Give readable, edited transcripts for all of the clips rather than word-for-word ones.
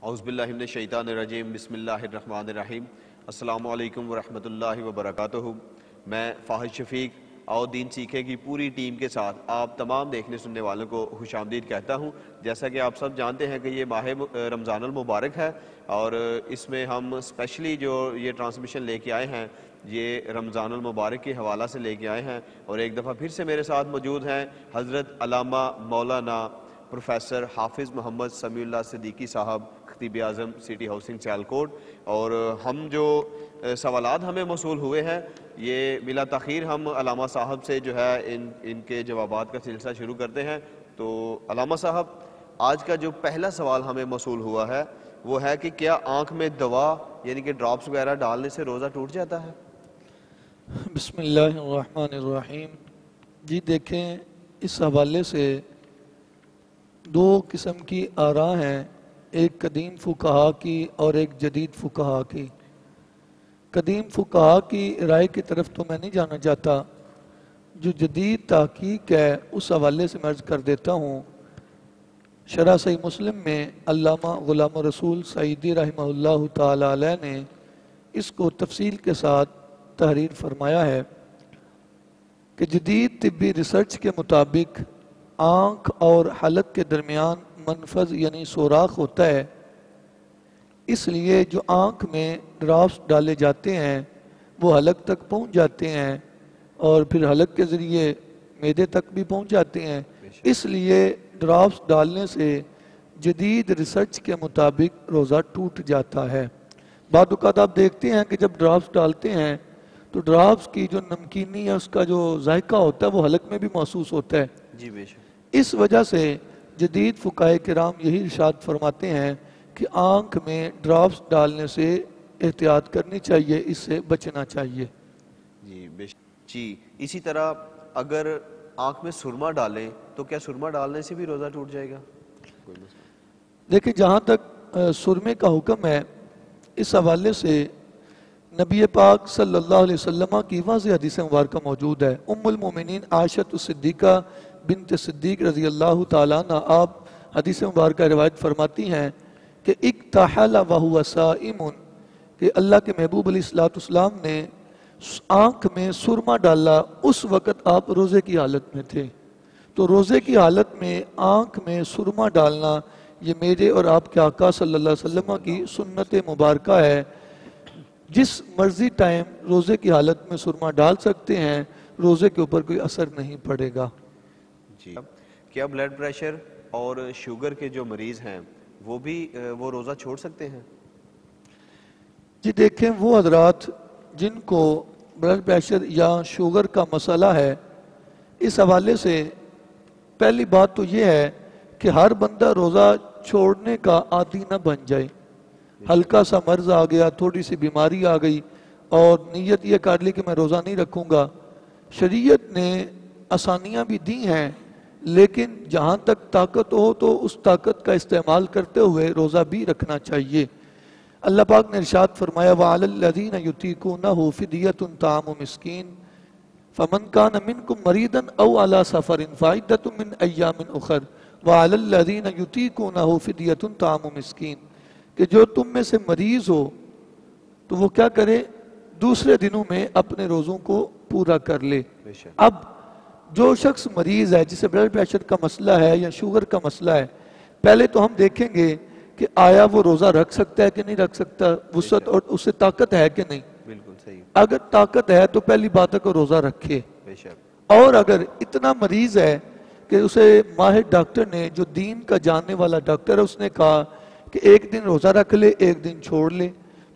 اعوذ باللہ من الشیطان الرجیم بسم اللہ الرحمن الرحیم السلام علیکم ورحمۃ اللہ وبرکاتہ۔ میں فاحد شفیق آؤ دین سیکھے کی پوری ٹیم کے ساتھ آپ تمام دیکھنے سننے والوں کو خوش آمدید کہتا ہوں۔ جیسا کہ آپ سب جانتے ہیں کہ یہ ماہ رمضان المبارک ہے اور اس میں ہم اسپیشلی جو یہ ٹرانسمیشن لے کے آئے ہیں یہ رمضان المبارک کے حوالہ سے لے کے آئے ہیں، اور ایک دفعہ پھر سے میرے ساتھ موجود ہیں حضرت علامہ مولانا پروفیسر حافظ محمد سمیع اللہ صدیقی صاحب، خطیب اعظم سٹی ہاؤسنگ سیالکوٹ۔ اور ہم جو سوالات ہمیں موصول ہوئے ہیں یہ بلا تاخیر ہم علامہ صاحب سے جو ہے ان کے جوابات کا سلسلہ شروع کرتے ہیں۔ تو علامہ صاحب، آج کا جو پہلا سوال ہمیں موصول ہوا ہے وہ ہے کہ کیا آنکھ میں دوا یعنی کہ ڈراپس وغیرہ ڈالنے سے روزہ ٹوٹ جاتا ہے؟ بسم اللہ الرحمن الرحیم۔ جی دیکھیں، اس حوالے سے دو قسم کی آراء ہیں، ایک قدیم فقہا کی اور ایک جدید فقہا کی۔ قدیم فقہا کی رائے کی طرف تو میں نہیں جانا چاہتا، جو جدید تحقیق ہے اس حوالے سے میں عرض کر دیتا ہوں۔ شرح صحیح مسلم میں علامہ غلام رسول سعیدی رحمہ اللہ تعالی علیہ نے اس کو تفصیل کے ساتھ تحریر فرمایا ہے کہ جدید طبی ریسرچ کے مطابق آنکھ اور حلق کے درمیان منفذ یعنی سوراخ ہوتا ہے، اس لیے جو آنکھ میں ڈراپس ڈالے جاتے ہیں وہ حلق تک پہنچ جاتے ہیں اور پھر حلق کے ذریعے معدے تک بھی پہنچ جاتے ہیں۔ اس لیے ڈراپس ڈالنے سے جدید ریسرچ کے مطابق روزہ ٹوٹ جاتا ہے۔ بعض اوقات آپ دیکھتے ہیں کہ جب ڈراپس ڈالتے ہیں تو ڈراپس کی جو نمکینی ہے اس کا جو ذائقہ ہوتا ہے وہ حلق میں بھی محسوس ہوتا ہے۔ جی بے شک۔ اس وجہ سے جدید فقہاء کرام یہی ارشاد فرماتے ہیں کہ آنکھ میں ڈراپس ڈالنے سے احتیاط کرنی چاہیے، اس سے بچنا چاہیے۔ جی بے شک۔ جی اسی طرح اگر آنکھ میں سرما ڈالیں تو کیا سرما ڈالنے سے بھی روزہ ٹوٹ جائے گا؟ دیکھیں، جہاں تک سرمے کا حکم ہے اس حوالے سے نبی پاک صلی اللہ علیہ وسلم کی واضح حدیث مبارکہ موجود ہے۔ ام المومنین عائشہ صدیقہ بنت صدیق رضی اللہ تعالیٰ عنہ آپ حدیث مبارکہ روایت فرماتی ہیں کہ اکتحل وہو صائم، کہ اللہ کے محبوب علیہ السلام نے آنکھ میں سرما ڈالا اس وقت آپ روزے کی حالت میں تھے۔ تو روزے کی حالت میں آنکھ میں سرما ڈالنا یہ میرے اور آپ کے آقا صلی اللہ علیہ وسلم کی سنت مبارکہ ہے۔ جس مرضی ٹائم روزے کی حالت میں سرما ڈال سکتے ہیں، روزے کے اوپر کوئی اثر نہیں پڑے گا۔ جی کیا بلڈ پریشر اور شوگر کے جو مریض ہیں وہ روزہ چھوڑ سکتے ہیں؟ جی دیکھیں، وہ حضرات جن کو بلڈ پریشر یا شوگر کا مسئلہ ہے، اس حوالے سے پہلی بات تو یہ ہے کہ ہر بندہ روزہ چھوڑنے کا عادی نہ بن جائے۔ ہلکا سا مرض آ گیا، تھوڑی سی بیماری آ گئی اور نیت یہ کر لی کہ میں روزہ نہیں رکھوں گا۔ شریعت نے آسانیاں بھی دی ہیں، لیکن جہاں تک طاقت ہو تو اس طاقت کا استعمال کرتے ہوئے روزہ بھی رکھنا چاہیے۔ اللہ پاک نے ارشاد فرمایا وَعَلَى الَّذِينَ يُطِيقُونَهُ فِدْيَةٌ طَعَامُ مِسْكِينٍ فَمَنْ كَانَ مِنْكُمْ مَرِيضًا أَوْ عَلَى سَفَرٍ فَعِدَّةٌ مِنْ أَيَّامٍ أُخَرَ وَعَلَى الَّذِينَ يُطِيقُونَهُ فِدْيَةٌ طَعَامُ مِسْكِينٍ، کہ جو تم میں سے مریض ہو تو وہ کیا کرے، دوسرے دنوں میں اپنے روزوں کو پورا کر لے۔ اب جو شخص مریض ہے، جسے بلڈ پریشر کا مسئلہ ہے یا شوگر کا مسئلہ ہے، پہلے تو ہم دیکھیں گے کہ آیا وہ روزہ رکھ سکتا ہے کہ نہیں رکھ سکتا، وسعت اور اس سے طاقت ہے کہ نہیں۔ بالکل صحیح۔ اگر طاقت ہے تو پہلی بات ہے کہ روزہ رکھے، بے شک۔ اور اگر اتنا مریض ہے کہ اسے ماہر ڈاکٹر نے، جو دین کا جاننے والا ڈاکٹر ہے، اس نے کہا کہ ایک دن روزہ رکھ لے ایک دن چھوڑ لے،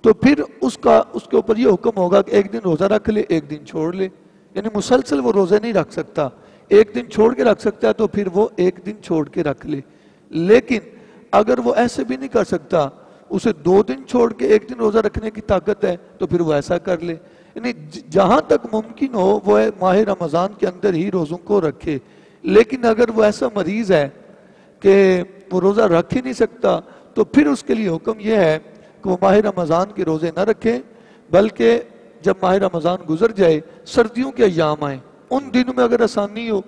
تو پھر اس کے اوپر یہ حکم ہوگا کہ ایک دن روزہ رکھ لے ایک دن چھوڑ لے، یعنی مسلسل وہ روزے نہیں رکھ سکتا، ایک دن چھوڑ کے رکھ سکتا ہے تو پھر وہ ایک دن چھوڑ کے رکھ لے۔ لیکن اگر وہ ایسے بھی نہیں کر سکتا، اسے 2 دن چھوڑ کے ایک دن روزہ رکھنے کی طاقت ہے تو پھر وہ ایسا کر لے، یعنی جہاں تک ممکن ہو وہ ماہ رمضان کے اندر ہی روزوں کو رکھے۔ لیکن اگر وہ ایسا مریض ہے کہ وہ روزہ رکھ ہی نہیں سکتا تو پھر اس کے لیے حکم یہ ہے کہ وہ ماہ رمضان کے روزے نہ رکھیں، بلکہ جب ماہ رمضان گزر جائے، سردیوں کے ایام آئیں، ان دنوں میں اگر آسانی ہو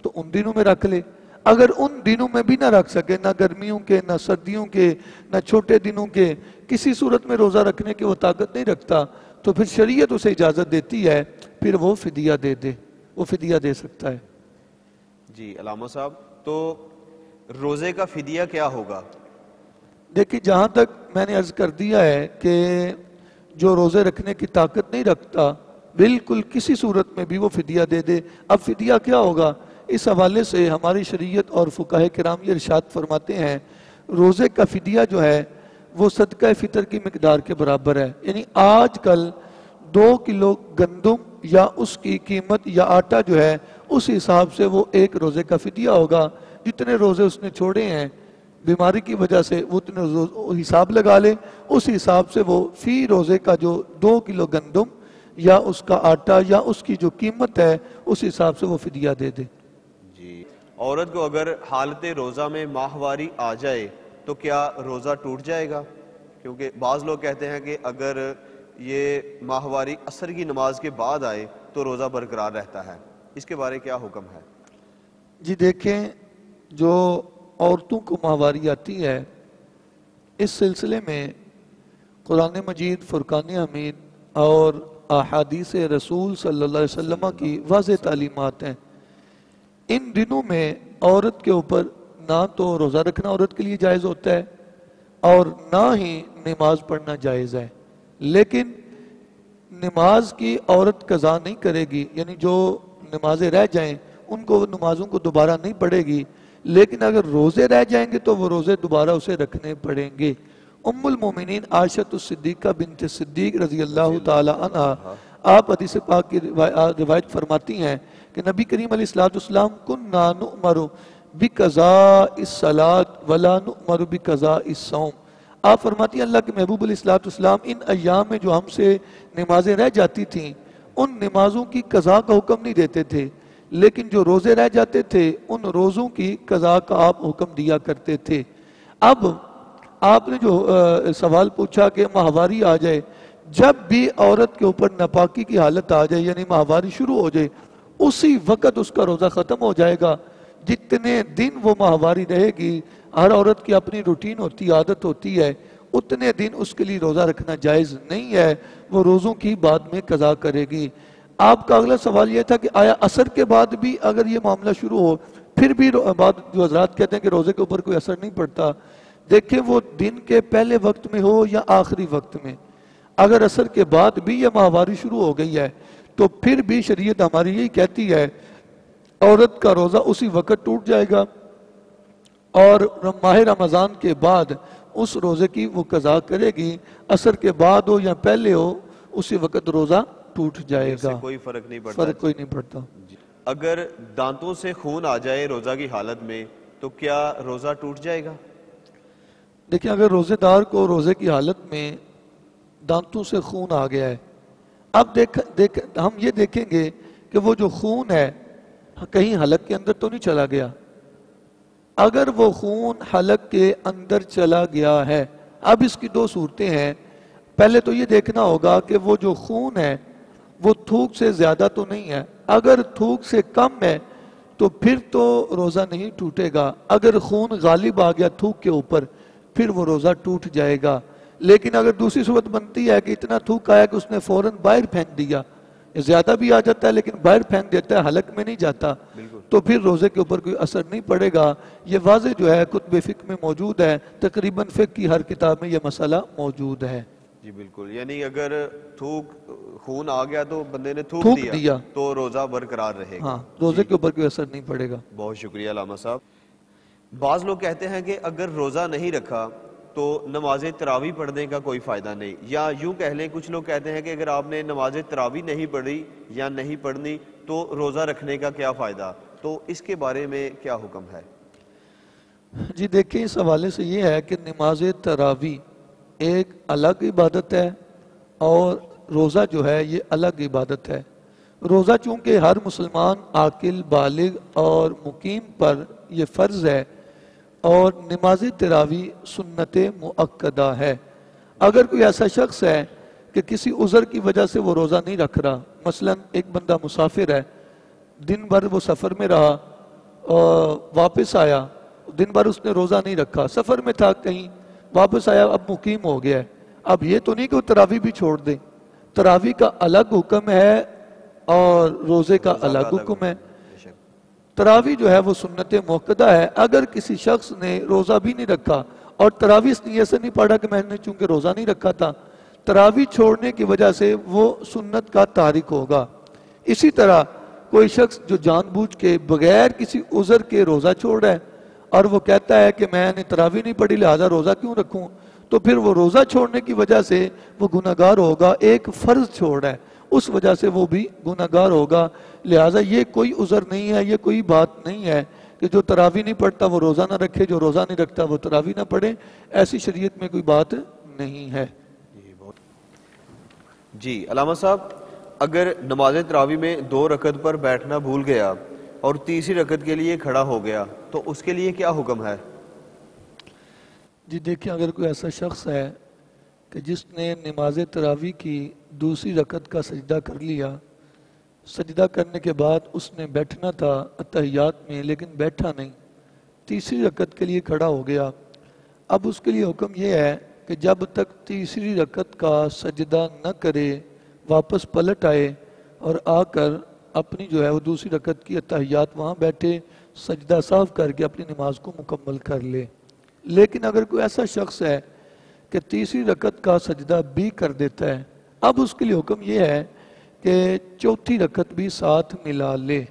تو ان دنوں میں رکھ لے۔ اگر ان دنوں میں بھی نہ رکھ سکے، نہ گرمیوں کے، نہ سردیوں کے، نہ چھوٹے دنوں کے، کسی صورت میں روزہ رکھنے کی وہ طاقت نہیں رکھتا، تو پھر شریعت اسے اجازت دیتی ہے، پھر وہ فدیہ دے دے، وہ فدیہ دے سکتا ہے۔ جی علامہ صاحب، تو روزے کا فدیہ کیا ہوگا؟ دیکھیں جہاں تک میں نے عرض کر دیا ہے کہ جو روزے رکھنے کی طاقت نہیں رکھتا، بالکل کسی صورت میں بھی وہ فدیہ دے دے۔ اب فدیہ کیا ہوگا؟ اس حوالے سے ہماری شریعت اور فقہاء کرام یہ ارشاد فرماتے ہیں، روزے کا فدیہ جو ہے وہ صدقہ فطر کی مقدار کے برابر ہے۔ یعنی آج کل 2 کلو گندم یا اس کی قیمت یا آٹا جو ہے، اس حساب سے وہ ایک روزے کا فدیہ ہوگا۔ جتنے روزے اس نے چھوڑے ہیں بیماری کی وجہ سے، وہ اتنے حساب لگا لے، اس حساب سے وہ فی روزے کا جو 2 کلو گندم یا اس کا آٹا یا اس کی جو قیمت ہے، اس حساب سے وہ فدیہ دے دے۔ جی، عورت کو اگر حالت روزہ میں ماہواری آ جائے تو کیا روزہ ٹوٹ جائے گا؟ کیونکہ بعض لوگ کہتے ہیں کہ اگر یہ ماہواری عصر کی نماز کے بعد آئے تو روزہ برقرار رہتا ہے، اس کے بارے کیا حکم ہے؟ جی دیکھیں، جو عورتوں کو ماہواری آتی ہے، اس سلسلے میں قرآن مجید، فرقان حمید اور احادیث رسول صلی اللہ علیہ وسلم کی واضح تعلیمات ہیں۔ ان دنوں میں عورت کے اوپر نہ تو روزہ رکھنا عورت کے لیے جائز ہوتا ہے اور نہ ہی نماز پڑھنا جائز ہے، لیکن نماز کی عورت قضا نہیں کرے گی، یعنی جو نمازیں رہ جائیں ان کو نمازوں کو دوبارہ نہیں پڑھے گی، لیکن اگر روزے رہ جائیں گے تو وہ روزے دوبارہ اسے رکھنے پڑیں گے۔ ام المومنین عائشہ الصدیقہ بنت صدیق رضی اللہ تعالی عنہ، آپ حدیث پاک کی روایت فرماتی ہیں کہ نبی کریم علیہ السلام کننا نؤمر بقضاء الصلاۃ ولا نؤمر بقضاء الصوم۔ آپ فرماتی ہیں اللہ کے محبوب علیہ السلام ان ایام میں جو ہم سے نمازیں رہ جاتی تھیں، ان نمازوں کی قضا کا حکم نہیں دیتے تھے، لیکن جو روزے رہ جاتے تھے ان روزوں کی قضا کا آپ حکم دیا کرتے تھے۔ اب آپ نے جو سوال پوچھا کہ ماہواری آ جائے، جب بھی عورت کے اوپر ناپاکی کی حالت آ جائے، یعنی ماہواری شروع ہو جائے، اسی وقت اس کا روزہ ختم ہو جائے گا۔ جتنے دن وہ ماہواری رہے گی، ہر عورت کی اپنی روٹین ہوتی، عادت ہوتی ہے، اتنے دن اس کے لیے روزہ رکھنا جائز نہیں ہے، وہ روزوں کی بعد میں قضا کرے گی۔ آپ کا اگلا سوال یہ تھا کہ آیا عصر کے بعد بھی اگر یہ معاملہ شروع ہو، پھر بھی بعد جو حضرات کہتے ہیں کہ روزے کے اوپر کوئی اثر نہیں پڑتا، دیکھیں وہ دن کے پہلے وقت میں ہو یا آخری وقت میں، اگر عصر کے بعد بھی یہ ماہواری شروع ہو گئی ہے تو پھر بھی شریعت ہماری یہی کہتی ہے عورت کا روزہ اسی وقت ٹوٹ جائے گا، اور ماہ رمضان کے بعد اس روزے کی وہ قضا کرے گی، عصر کے بعد ہو یا پہلے ہو اسی وقت روزہ ٹوٹ جائے اس سے گا، کوئی فرق نہیں پڑتا؟ فرق کوئی نہیں پڑتا۔ اگر دانتوں سے خون آ جائے روزہ کی حالت میں تو کیا روزہ ٹوٹ جائے گا؟ دیکھیں اگر روزے دار کو روزے کی حالت میں دانتوں سے خون آ گیا ہے، اب ہم یہ دیکھیں گے کہ وہ جو خون ہے کہیں حلق کے اندر تو نہیں چلا گیا۔ اگر وہ خون حلق کے اندر چلا گیا ہے، اب اس کی 2 صورتیں ہیں۔ پہلے تو یہ دیکھنا ہوگا کہ وہ جو خون ہے وہ تھوک سے زیادہ تو نہیں ہے، اگر تھوک سے کم ہے تو پھر تو روزہ نہیں ٹوٹے گا، اگر خون غالب آ گیا تھوک کے اوپر پھر وہ روزہ ٹوٹ جائے گا۔ لیکن اگر دوسری صورت بنتی ہے کہ اتنا تھوک آیا کہ اس نے فوراً باہر پھینک دیا، زیادہ بھی آ جاتا ہے لیکن باہر پھینک دیتا ہے، حلق میں نہیں جاتا، تو پھر روزے کے اوپر کوئی اثر نہیں پڑے گا۔ یہ واضح جو ہے کتب فقہ میں موجود ہے، تقریباً فقہ کی ہر کتاب میں یہ مسئلہ موجود ہے۔ جی بالکل، یعنی اگر خون آ گیا تو بندے نے تھوک تھوک دیا دیا تو روزہ برقرار رہے گا۔ ہاں، روزے کے اوپر کوئی اثر نہیں پڑے گا۔ بہت شکریہ علامہ صاحب۔ بعض لوگ کہتے ہیں کہ اگر روزہ نہیں رکھا تو نماز تراویح پڑھنے کا کوئی فائدہ نہیں، یا یوں کہہ لیں کچھ لوگ کہتے ہیں کہ اگر آپ نے نماز تراویح نہیں پڑھی یا نہیں پڑھنی تو روزہ رکھنے کا کیا فائدہ، تو اس کے بارے میں کیا حکم ہے؟ جی دیکھیں اس حوالے سے یہ ہے کہ نماز تراویح ایک الگ عبادت ہے اور روزہ جو ہے یہ الگ عبادت ہے۔ روزہ چونکہ ہر مسلمان عاقل، بالغ اور مقیم پر یہ فرض ہے، اور نماز تراویح سنت مؤکدہ ہے۔ اگر کوئی ایسا شخص ہے کہ کسی عذر کی وجہ سے وہ روزہ نہیں رکھ رہا، مثلا ایک بندہ مسافر ہے، دن بھر وہ سفر میں رہا اور واپس آیا، دن بھر اس نے روزہ نہیں رکھا، سفر میں تھا کہیں، واپس آیا، اب مقیم ہو گیا ہے، اب یہ تو نہیں کہ وہ تراویح بھی چھوڑ دے، تراویح کا الگ حکم ہے اور روزے کا الگ حکم ہے۔ تراویح جو ہے وہ سنت موقدہ ہے، اگر کسی شخص نے روزہ بھی نہیں رکھا اور تراویح اس نیت سے نہیں پڑھا کہ میں نے چونکہ روزہ نہیں رکھا تھا، تراویح چھوڑنے کی وجہ سے وہ سنت کا تارک ہوگا۔ اسی طرح کوئی شخص جو جان بوجھ کے بغیر کسی عذر کے روزہ چھوڑ رہا ہے اور وہ کہتا ہے کہ میں نے تراویح نہیں پڑھی لہذا روزہ کیوں رکھوں، تو پھر وہ روزہ چھوڑنے کی وجہ سے وہ گناہگار ہوگا، ایک فرض چھوڑ رہا ہے اس وجہ سے وہ بھی گناہگار ہوگا۔ لہٰذا یہ کوئی عذر نہیں ہے، یہ کوئی بات نہیں ہے کہ جو تراویح نہیں پڑھتا وہ روزہ نہ رکھے، جو روزہ نہیں رکھتا وہ تراویح نہ پڑھے، ایسی شریعت میں کوئی بات نہیں ہے۔ جی علامہ صاحب، اگر نماز تراویح میں 2 رکعت پر بیٹھنا بھول گیا اور تیسری رکعت کے لیے کھڑا ہو گیا تو اس کے لیے کیا حکم ہے؟ جی دیکھیں، اگر کوئی ایسا شخص ہے کہ جس نے نماز تراویح کی دوسری رکعت کا سجدہ کر لیا، سجدہ کرنے کے بعد اس نے بیٹھنا تھا اتحیات میں لیکن بیٹھا نہیں، تیسری رکعت کے لیے کھڑا ہو گیا، اب اس کے لیے حکم یہ ہے کہ جب تک تیسری رکعت کا سجدہ نہ کرے واپس پلٹ آئے اور آ کر اپنی جو ہے وہ دوسری رکعت کی اتحیات وہاں بیٹھے سجدہ صاف کر کے اپنی نماز کو مکمل کر لے۔ لیکن اگر کوئی ایسا شخص ہے کہ تیسری رکعت کا سجدہ بھی کر دیتا ہے، اب اس کے لیے حکم یہ ہے کہ چوتھی رکعت بھی ساتھ ملا لے۔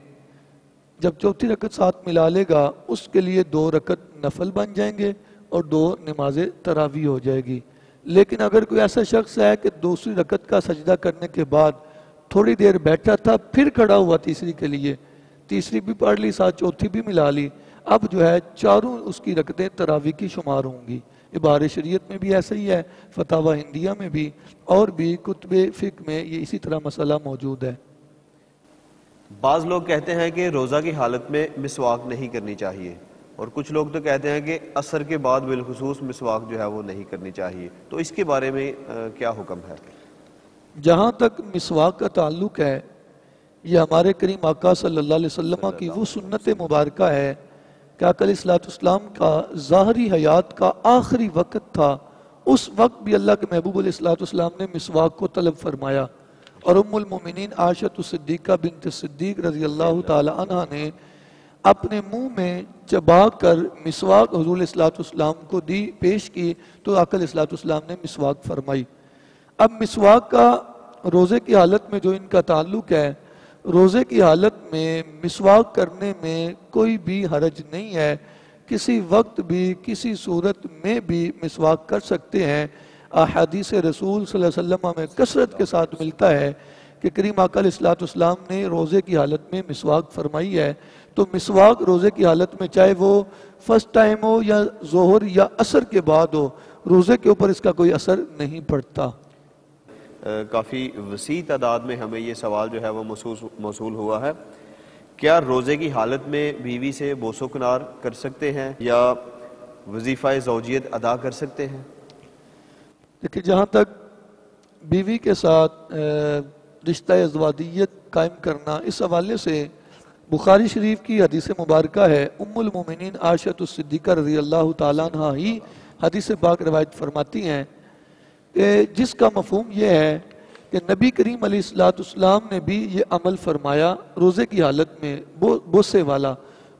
جب چوتھی رکعت ساتھ ملا لے گا اس کے لیے 2 رکعت نفل بن جائیں گے اور 2 نماز تراویح ہو جائے گی۔ لیکن اگر کوئی ایسا شخص ہے کہ دوسری رکعت کا سجدہ کرنے کے بعد تھوڑی دیر بیٹھا تھا پھر کھڑا ہوا تیسری کے لیے، تیسری بھی پڑھ لی ساتھ چوتھی بھی ملا لی، اب جو ہے چاروں اس کی رکعتیں تراویح کی شمار ہوں گی۔ عبار شریعت میں بھی ایسا ہی ہے، فتاوی ہندیہ میں بھی اور بھی کتب فقہ میں یہ اسی طرح مسئلہ موجود ہے۔ بعض لوگ کہتے ہیں کہ روزہ کی حالت میں مسواک نہیں کرنی چاہیے، اور کچھ لوگ تو کہتے ہیں کہ عصر کے بعد بالخصوص مسواک جو ہے وہ نہیں کرنی چاہیے، تو اس کے بارے میں کیا حکم ہے؟ جہاں تک مسواک کا تعلق ہے، یہ ہمارے کریم آقا صلی اللہ علیہ وسلم کی وہ سنت مبارکہ ہے کہ آقا علیہ السلام کا ظاہری حیات کا آخری وقت تھا، اس وقت بھی اللہ کے محبوب علیہ السلام نے مسواک کو طلب فرمایا، اور ام المومنین عائشہ صدیقہ بنت صدیق رضی اللہ تعالی عنہ نے اپنے منہ میں چبا کر مسواک حضور علیہ السلام کو دی پیش کی تو آقا علیہ السلام نے مسواک فرمائی۔ اب مسواک کا روزے کی حالت میں جو ان کا تعلق ہے، روزے کی حالت میں مسواک کرنے میں کوئی بھی حرج نہیں ہے، کسی وقت بھی کسی صورت میں بھی مسواک کر سکتے ہیں۔ احادیث رسول صلی اللہ علیہ وسلم میں کثرت کے ساتھ ملتا ہے کہ کریم آقا علیہ السلام نے روزے کی حالت میں مسواک فرمائی ہے، تو مسواک روزے کی حالت میں چاہے وہ فرسٹ ٹائم ہو یا ظہر یا عصر کے بعد ہو، روزے کے اوپر اس کا کوئی اثر نہیں پڑتا۔ کافی وسیع تعداد میں ہمیں یہ سوال جو ہے وہ موصول ہوا ہے، کیا روزے کی حالت میں بیوی سے بوس و کنار کر سکتے ہیں یا وظیفہ زوجیت ادا کر سکتے ہیں؟ دیکھیں، جہاں تک بیوی کے ساتھ رشتہ ازواجیت قائم کرنا، اس حوالے سے بخاری شریف کی حدیث مبارکہ ہے، ام المومنین عائشہ صدیقہ رضی اللہ تعالیٰ عنہ ہی حدیث پاک روایت فرماتی ہیں کہ جس کا مفہوم یہ ہے کہ نبی کریم علیہ السلام نے بھی یہ عمل فرمایا روزے کی حالت میں بوسے والا،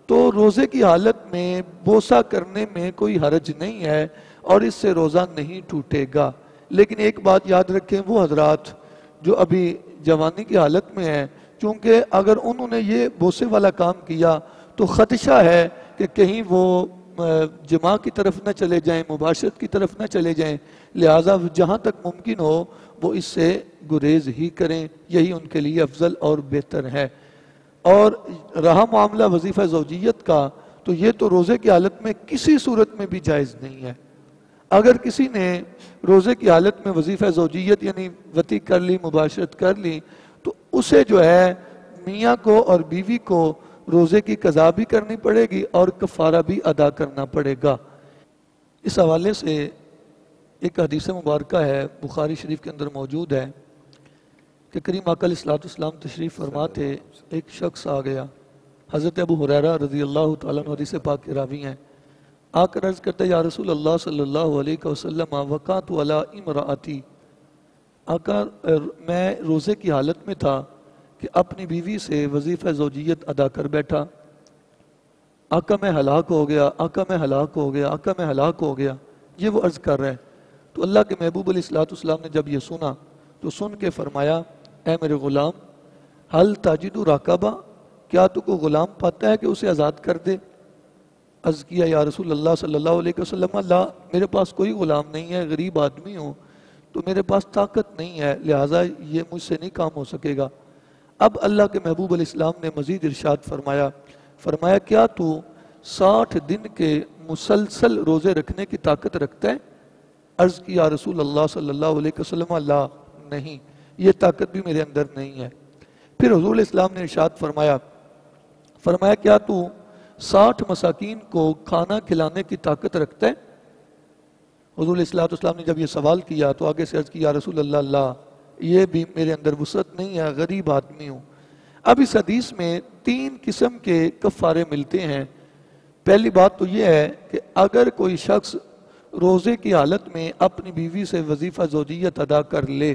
تو روزے کی حالت میں بوسہ کرنے میں کوئی حرج نہیں ہے اور اس سے روزہ نہیں ٹوٹے گا۔ لیکن ایک بات یاد رکھیں، وہ حضرات جو ابھی جوانی کی حالت میں ہیں، چونکہ اگر انہوں نے یہ بوسے والا کام کیا تو خدشہ ہے کہ کہیں وہ جماع کی طرف نہ چلے جائیں، مباشرت کی طرف نہ چلے جائیں، لہٰذا جہاں تک ممکن ہو وہ اس سے گریز ہی کریں، یہی ان کے لیے افضل اور بہتر ہے۔ اور رہا معاملہ وظیفہ زوجیت کا، تو یہ تو روزے کی حالت میں کسی صورت میں بھی جائز نہیں ہے۔ اگر کسی نے روزے کی حالت میں وظیفہ زوجیت یعنی وطی کر لی، مباشرت کر لی، تو اسے جو ہے میاں کو اور بیوی کو روزے کی قضا بھی کرنی پڑے گی اور کفارہ بھی ادا کرنا پڑے گا۔ اس حوالے سے ایک حدیث مبارکہ ہے، بخاری شریف کے اندر موجود ہے کہ کریم آقا علیہ السلام تشریف فرما تھے، ایک شخص آ گیا حضرت ابو ہریرہ رضی اللہ تعالیٰ عنہ حدیث پاک کے راوی ہیں، آ کر عرض کرتے یا رسول اللہ صلی اللہ علیہ وسلم وقعت علی امراتی، آقا میں روزے کی حالت میں تھا کہ اپنی بیوی سے وظیفہ زوجیت ادا کر بیٹھا، آقا میں ہلاک ہو گیا، آقا میں ہلاک ہو گیا، آقا میں ہلاک ہو گیا، یہ وہ عرض کر رہے ہیں۔ تو اللہ کے محبوب علیہ السلام نے جب یہ سنا تو سن کے فرمایا اے میرے غلام حل تاجد راکبہ، کیا تو کو غلام پاتا ہے کہ اسے آزاد کر دے؟ عرض کیا یا رسول اللہ صلی اللہ علیہ وسلم اللہ میرے پاس کوئی غلام نہیں ہے، غریب آدمی ہوں تو میرے پاس طاقت نہیں ہے، لہٰذا یہ مجھ سے نہیں کام ہو سکے گا۔ اب اللہ کے محبوب علیہ السلام نے مزید ارشاد فرمایا کیا تو 60 دن کے مسلسل روزے رکھنے کی طاقت رکھتا ہے؟ عرض کی یا رسول اللہ صلی اللہ علیہ وسلم اللہ نہیں، یہ طاقت بھی میرے اندر نہیں ہے۔ پھر حضور علیہ السلام نے ارشاد فرمایا کیا تو 60 مساکین کو کھانا کھلانے کی طاقت رکھتا ہے؟ حضور علیہ السلام نے جب یہ سوال کیا تو آگے سے عرض کی یا رسول اللہ یہ بھی میرے اندر وسعت نہیں ہے، غریب آدمی ہوں۔ اب اس حدیث میں 3 قسم کے کفارے ملتے ہیں۔ پہلی بات تو یہ ہے کہ اگر کوئی شخص روزے کی حالت میں اپنی بیوی سے وظیفہ زوجیت ادا کر لے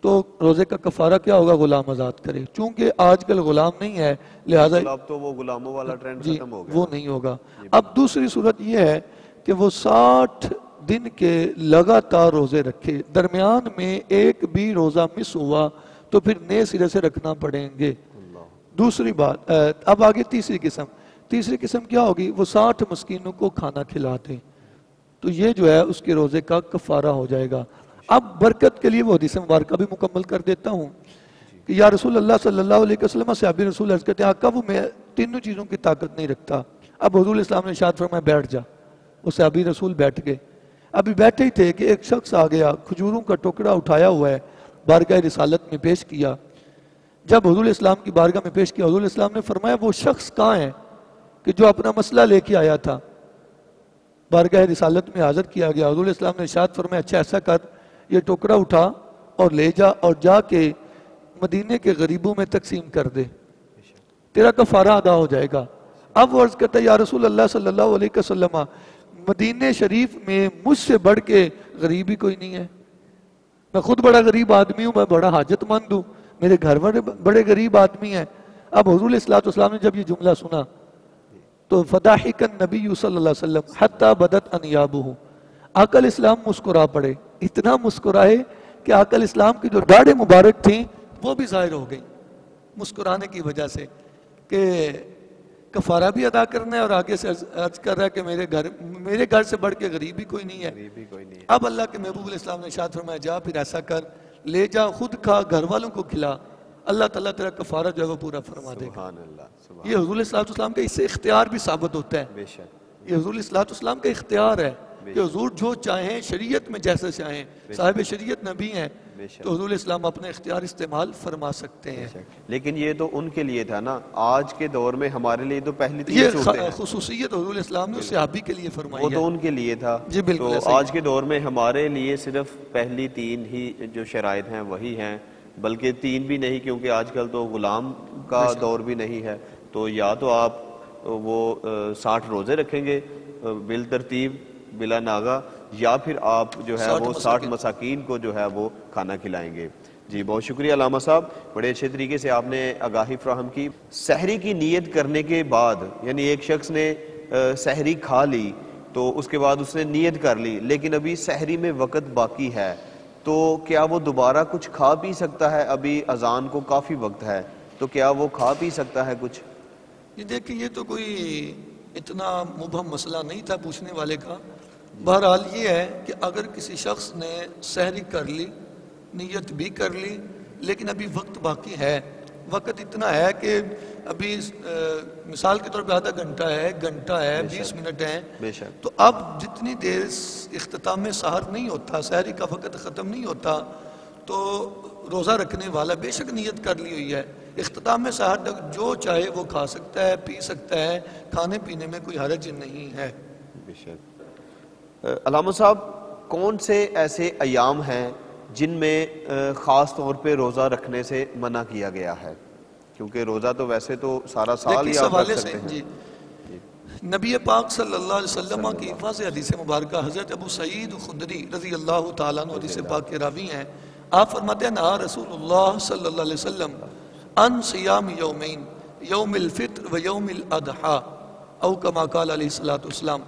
تو روزے کا کفارہ کیا ہوگا؟ غلام آزاد کرے۔ چونکہ آج کل غلام نہیں ہے لہٰذا اب تو وہ غلاموں والا ٹرینڈ ختم ہو گیا، وہ نہیں ہوگا۔ اب دوسری صورت یہ ہے کہ وہ 60 دن کے لگاتار روزے رکھے، درمیان میں ایک بھی روزہ مس ہوا تو پھر نئے سرے سے رکھنا پڑیں گے۔ دوسری بات اب آگے تیسری قسم کیا ہوگی؟ وہ 60 مسکینوں کو کھانا کھلاتے تو یہ جو ہے اس کے روزے کا کفارہ ہو جائے گا۔ اب برکت کے لیے وہ حدیث مبارکہ بھی مکمل کر دیتا ہوں کہ یا رسول اللہ صلی اللہ علیہ وسلم صحابی رسول عرض کہتے ہیں آقا وہ میں تینوں چیزوں کی طاقت نہیں رکھتا۔ اب حضور اسلام نے ارشاد فرمایا بیٹھ جا، وہ صحابی رسول بیٹھ گئے۔ ابھی بیٹھے ہی تھے کہ ایک شخص آ گیا، کھجوروں کا ٹکڑا اٹھایا ہوا ہے، بارگاہ رسالت میں پیش کیا۔ جب حضور اسلام کی بارگاہ میں پیش کیا حضور اسلام نے فرمایا وہ شخص کہاں ہے کہ جو اپنا مسئلہ لے کے آیا تھا؟ بارگاہ رسالت میں حاضر کیا گیا۔ حضور اسلام نے ارشاد فرمایا اچھا ایسا کر، یہ ٹکڑا اٹھا اور لے جا اور جا کے مدینے کے غریبوں میں تقسیم کر دے، تیرا کفارہ ادا ہو جائے گا۔ اب وہ عرض کرتا ہے یا رسول اللہ صلی اللہ علیہ وسلم مدینے شریف میں مجھ سے بڑھ کے غریب ہی کوئی نہیں ہے، میں خود بڑا غریب آدمی ہوں، میں بڑا حاجت مند ہوں، میرے گھر بڑے غریب آدمی ہیں۔ اب حضور علیہ السلام نے جب یہ جملہ سنا تو فضحک النبی صلی اللہ علیہ وسلم حتی بدت انیابہ، آقا علیہ السلام مسکرا پڑے، اتنا مسکرائے کہ آقا علیہ السلام کی جو داڑھیں مبارک تھیں وہ بھی ظاہر ہو گئی مسکرانے کی وجہ سے کہ کفارہ بھی ادا کرنا ہے اور آگے سے عرض کر رہا ہے کہ میرے گھر سے بڑھ کے غریب ہی کوئی نہیں ہے۔ اب اللہ کے محبوب علیہ السلام نے ارشاد فرمایا جا پھر ایسا کر، لے جا، خود کھا، گھر والوں کو کھلا، اللہ تعالیٰ تیرا کفارہ جو ہے وہ پورا فرما دے گا۔ یہ حضور علیہ السلام کا اس سے اختیار بھی ثابت ہوتا ہے، یہ حضور علیہ السلام کا اختیار ہے کہ حضور جو چاہیں شریعت میں جیسے چاہیں، صاحب شریعت نبی ہیں تو حضور علیہ السلام اپنے اختیار استعمال فرما سکتے ہیں۔ لیکن یہ تو ان کے لیے تھا نا، آج کے دور میں ہمارے لیے تو پہلی یہ خصوصیت حضور علیہ السلام نے صحابی کے لیے فرمائی ہے، وہ تو ان کے لیے تھا۔ جی بالکل، تو آج کے دور میں ہمارے لیے صرف پہلی 3 ہی جو شرائط ہیں وہی ہیں، بلکہ 3 بھی نہیں، کیونکہ آج کل تو غلام کا دور بھی نہیں ہے۔ تو یا تو آپ وہ 60 روزے رکھیں گے بالترتیب بلا ناغہ، یا پھر آپ جو ہے وہ 60 مساکین کو جو ہے وہ کھانا کھلائیں گے۔ جی بہت شکریہ علامہ صاحب، بڑے اچھے طریقے سے آپ نے آگاہی فراہم کی۔ سحری کی نیت کرنے کے بعد، یعنی ایک شخص نے سحری کھا لی تو اس کے بعد اس نے نیت کر لی، لیکن ابھی سحری میں وقت باقی ہے، تو کیا وہ دوبارہ کچھ کھا پی سکتا ہے؟ ابھی اذان کو کافی وقت ہے، تو کیا وہ کھا پی سکتا ہے کچھ؟ یہ دیکھیں یہ تو کوئی اتنا مبہم مسئلہ نہیں تھا پوچھنے والے کا۔ بہرحال یہ ہے کہ اگر کسی شخص نے سحری کر لی، نیت بھی کر لی، لیکن ابھی وقت باقی ہے، وقت اتنا ہے کہ ابھی مثال کے طور پہ آدھا گھنٹہ ہے، گھنٹہ ہے، 20 منٹ ہیں، تو اب جتنی دیر اختتام سحر نہیں ہوتا، سحری کا وقت ختم نہیں ہوتا، تو روزہ رکھنے والا بے شک نیت کر لی ہوئی ہے، اختتام سحر تک جو چاہے وہ کھا سکتا ہے، پی سکتا ہے، کھانے پینے میں کوئی حرج نہیں ہے۔ علامہ صاحب کون سے ایسے ایام ہیں جن میں خاص طور پہ روزہ رکھنے سے منع کیا گیا ہے؟ کیونکہ روزہ تو ویسے تو سارا سال ہی اس آپ رکھ حوالے سے سکتے ہیں. جی نبی پاک صلی اللہ علیہ وسلم کی واضح حدیث مبارکہ حضرت ابو سعید خدری رضی اللہ تعالیٰ عنہ حدیث پاک کے راوی ہیں. آپ فرماتے ہیں نہا رسول اللہ صلی اللہ علیہ وسلم ان صیام یومین یوم الفطر و یوم الاضحیٰ او کما قال علیہ الصلوۃ والسلام.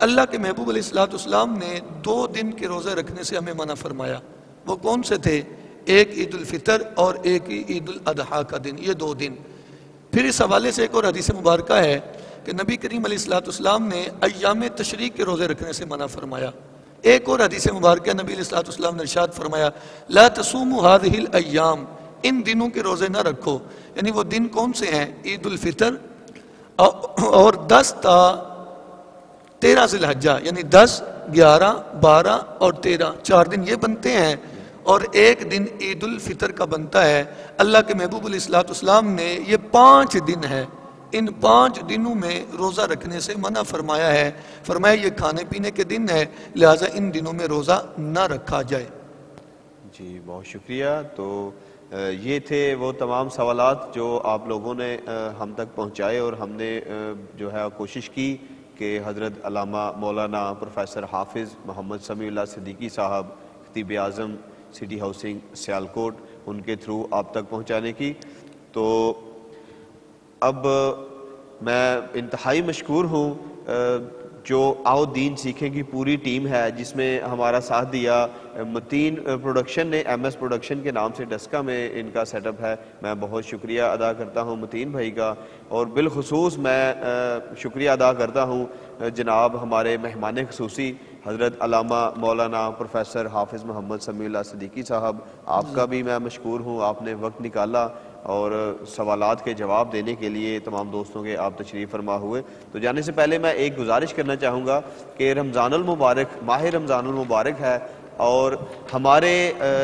اللہ کے محبوب علیہ الصلوۃ والسلام نے 2 دن کے روزے رکھنے سے ہمیں منع فرمایا. وہ کون سے تھے؟ ایک عید الفطر اور ایک عید الاضحیٰ کا دن، یہ 2 دن. پھر اس حوالے سے ایک اور حدیث مبارکہ ہے کہ نبی کریم علیہ الصلوۃ والسلام نے ایام تشریق کے روزے رکھنے سے منع فرمایا. ایک اور حدیث مبارکہ نبی علیہ الصلوۃ والسلام نے ارشاد فرمایا لا تصوموا هذه الايام، ان دنوں کے روزے نہ رکھو. یعنی وہ دن کون سے ہیں؟ عید الفطر اور 10 تا 13 ذی الحجہ، یعنی 10 11 12 اور 13 4 دن یہ بنتے ہیں، اور ایک دن عید الفطر کا بنتا ہے. اللہ کے محبوب علیہ الصلوۃ والسلام نے یہ 5 دن ہے، ان 5 دنوں میں روزہ رکھنے سے منع فرمایا ہے. فرمایا یہ کھانے پینے کے دن ہے، لہٰذا ان دنوں میں روزہ نہ رکھا جائے. جی بہت شکریہ. تو یہ تھے وہ تمام سوالات جو آپ لوگوں نے ہم تک پہنچائے، اور ہم نے جو ہے کوشش کی کہ حضرت علامہ مولانا پروفیسر حافظ محمد سمیع اللہ صدیقی صاحب خطیب اعظم سٹی ہاؤسنگ سیالکوٹ ان کے تھرو آپ تک پہنچانے کی. تو اب میں انتہائی مشکور ہوں جو آؤ دین سیکھیں کی پوری ٹیم ہے، جس میں ہمارا ساتھ دیا متین پروڈکشن نے، ایم ایس پروڈکشن کے نام سے ڈسکا میں ان کا سیٹ اپ ہے. میں بہت شکریہ ادا کرتا ہوں متین بھائی کا، اور بالخصوص میں شکریہ ادا کرتا ہوں جناب ہمارے مہمان خصوصی حضرت علامہ مولانا پروفیسر حافظ محمد سمیع اللہ صدیقی صاحب. آپ کا بھی میں مشکور ہوں، آپ نے وقت نکالا اور سوالات کے جواب دینے کے لیے تمام دوستوں کے آپ تشریف فرما ہوئے. تو جانے سے پہلے میں ایک گزارش کرنا چاہوں گا کہ رمضان المبارک، ماہ رمضان المبارک ہے، اور ہمارے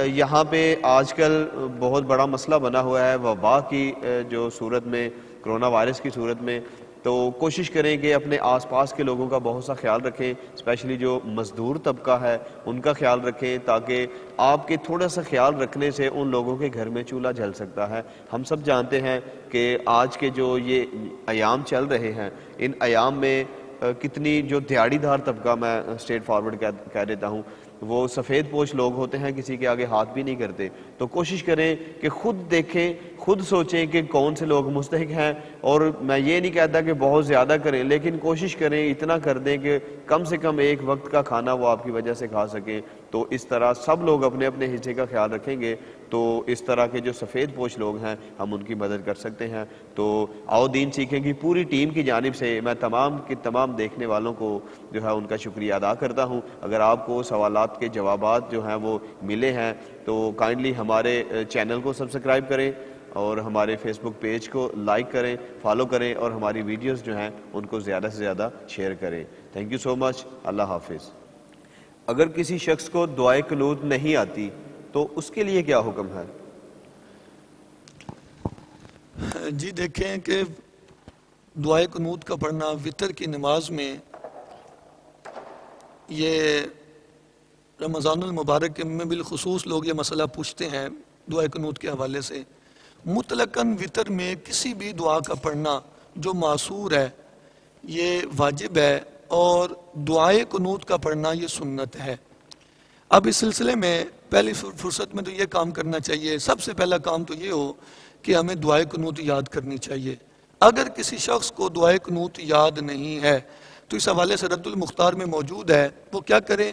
یہاں پہ آج کل بہت بڑا مسئلہ بنا ہوا ہے وبا کی جو صورت میں، کرونا وائرس کی صورت میں. تو کوشش کریں کہ اپنے آس پاس کے لوگوں کا بہت سا خیال رکھیں، اسپیشلی جو مزدور طبقہ ہے ان کا خیال رکھیں، تاکہ آپ کے تھوڑا سا خیال رکھنے سے ان لوگوں کے گھر میں چولہا جل سکتا ہے. ہم سب جانتے ہیں کہ آج کے جو یہ ایام چل رہے ہیں، ان ایام میں کتنی جو دیہڑی دار طبقہ، میں اسٹریٹ فارورڈ کہہ دیتا ہوں، وہ سفید پوش لوگ ہوتے ہیں، کسی کے آگے ہاتھ بھی نہیں کرتے. تو کوشش کریں کہ خود دیکھیں، خود سوچیں کہ کون سے لوگ مستحق ہیں. اور میں یہ نہیں کہتا کہ بہت زیادہ کریں، لیکن کوشش کریں اتنا کر دیں کہ کم سے کم ایک وقت کا کھانا وہ آپ کی وجہ سے کھا سکیں. تو اس طرح سب لوگ اپنے اپنے حصے کا خیال رکھیں گے تو اس طرح کے جو سفید پوش لوگ ہیں ہم ان کی مدد کر سکتے ہیں. تو آؤ دین سیکھیں کی پوری ٹیم کی جانب سے میں تمام کے تمام دیکھنے والوں کو جو ہے ان کا شکریہ ادا کرتا ہوں. اگر آپ کو سوالات کے جوابات جو ہیں وہ ملے ہیں تو کائنڈلی ہمارے چینل کو سبسکرائب کریں، اور ہمارے فیس بک پیج کو لائک کریں، فالو کریں، اور ہماری ویڈیوز جو ہیں ان کو زیادہ سے زیادہ شیئر کریں. تھینک یو سو مچ. اللہ حافظ. اگر کسی شخص کو دعائے قنوت نہیں آتی تو اس کے لیے کیا حکم ہے؟ جی دیکھیں کہ دعائے قنوت کا پڑھنا وتر کی نماز میں، یہ رمضان المبارک میں بالخصوص لوگ یہ مسئلہ پوچھتے ہیں دعائے قنوت کے حوالے سے. مطلقاً وتر میں کسی بھی دعا کا پڑھنا جو معصور ہے یہ واجب ہے، اور دعائے قنوت کا پڑھنا یہ سنت ہے. اب اس سلسلے میں پہلی فرصت میں تو یہ کام کرنا چاہیے، سب سے پہلا کام تو یہ ہو کہ ہمیں دعائے قنوت یاد کرنی چاہیے. اگر کسی شخص کو دعائے قنوت یاد نہیں ہے تو اس حوالے سے رد المختار میں موجود ہے، وہ کیا کرے؟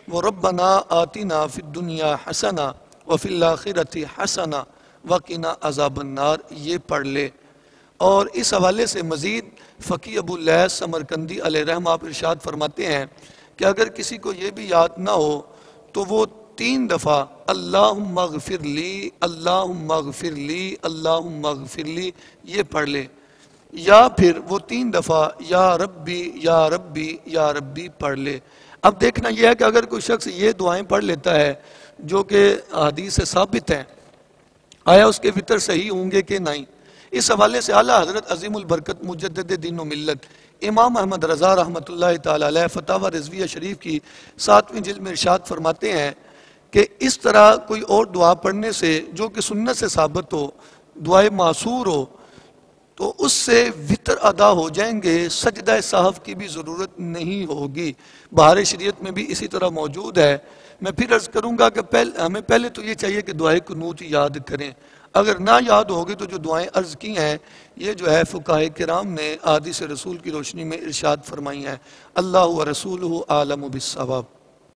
وہ ربنا آتنا فی الدنیا حسنہ وفی الآخرۃ حسنہ وقنا عذاب النار، یہ پڑھ لے. اور اس حوالے سے مزید فقی ابو اللیث سمرقندی علیہ رحم آپ ارشاد فرماتے ہیں کہ اگر کسی کو یہ بھی یاد نہ ہو تو وہ 3 دفعہ اللہم اغفر لی اللہم اغفر لی اللہم اغفر لی یہ پڑھ لے، یا پھر وہ 3 دفعہ یا ربی یا ربی یا ربی پڑھ لے. اب دیکھنا یہ ہے کہ اگر کوئی شخص یہ دعائیں پڑھ لیتا ہے جو کہ حدیث سے ثابت ہیں، آیا اس کے وتر صحیح ہوں گے کہ نہیں؟ اس حوالے سے اعلیٰ حضرت عظیم البرکت مجدد دین و ملت امام احمد رضا رحمۃ اللہ تعالی علیہ فتاوی رضویہ شریف کی 7ویں جلد میں ارشاد فرماتے ہیں کہ اس طرح کوئی اور دعا پڑھنے سے جو کہ سنت سے ثابت ہو، دعائے معصور ہو تو اس سے وطر ادا ہو جائیں گے، سجدہ صحف کی بھی ضرورت نہیں ہوگی۔ بہار شریعت میں بھی اسی طرح موجود ہے۔ میں پھر عرض کروں گا کہ ہمیں پہلے تو یہ چاہیے کہ دعائے قنوت یاد کریں، اگر نہ یاد ہوگی تو جو دعائیں عرض کی ہیں یہ جو ہے فقہاء کرام نے احادیث رسول کی روشنی میں ارشاد فرمائی ہیں۔ اللہ و رسولہ عالم بالصواب۔